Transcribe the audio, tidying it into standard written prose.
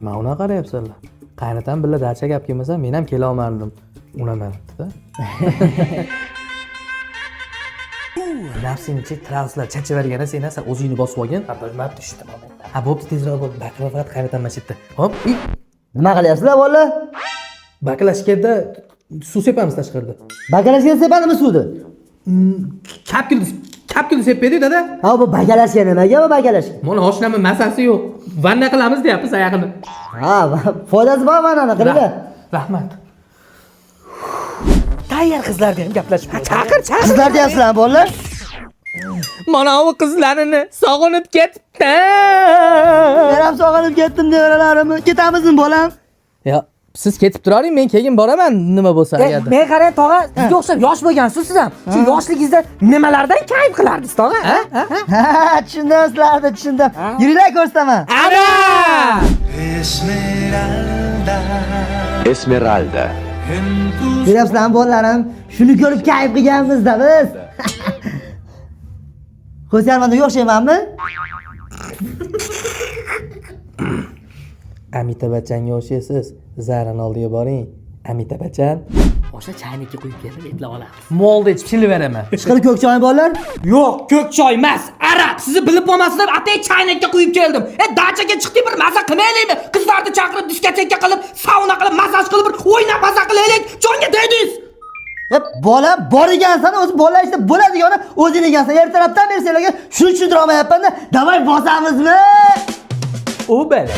Mana unaqa qarayapsanlar. Qaynatam billa dacha gap kelmasa, men ham kela olmadim. Unamayapti-da. Nafsingni translar chachaverganda sen esa o'zingni bosib olgin. Bilmab tushdim. Ha, bo'pti, tezroq bo'l. Bakla faqat qaynatam masjidda. Hop. Nima qilyapsizlar bolalar? Baklashganda suv sepamiz tashqarida. Bakalashga sepadimi suvni? Kapkil sepedi dada. Ha, bu bakalashga nimaga bu bakalashga? Mana oshnami masasi yo'q. Vanna qilamiz deyapmiz oyog'ini. Ha, foydasi bor vannani qilinglar. Rahmat. Tayyor qizlarga ham gaplashib. Chaqir. Qizlar deyapsizlar bolalar? Mana bu qizlarini sog'inib ketdi. Men ham sog'inib ketdim devoralarimni. Ketamizmi bolam? Ya, siz ketib turavering, men keyin boraman nima bo'lsa agarda. Men qarang tog'a, sizga o'xshab yosh bo'lgansiz siz ham. Shu yoshligingizda nimalardan kayf qilardingiz tog'a? Ha, tushundim sizlarni, tushundim. Yuringlar ko'rsataman. Ana! Esmeralda. Ko'ryapsizlarmi bolalarim? Shuni ko'rib kayf qilganmiz-da biz. Qo'sarmanda o'xshaymanmi? Amitabh Bachchanga o'xshaysiz. Zarani oldiga boring. Amitabh Bachchan. O'sha chaynikka quyib kelib etlab olamiz. Molda ichib chilib beraman. Ishqilib ko'k choy bolalar? Yo'q, ko'k choy emas, aroq. Sizni bilib bo'lmasin deb atay chaynakka quyib keldim. Dachaga chiqdik, bir maza qilmaylikmi? Qizlarni chaqirib, diskoteka qilib, sauna qilib, massaj qilib, bir o'ynab maza qilaylik. Jonga tegdingiz. Bola bor ekansan, o'zi bolalar ishda bo'ladigani o'zing ekansan. Ertalabdan beri senlarga shuni tushuntirolmayapman-da. Davay bosamizmi? U bala.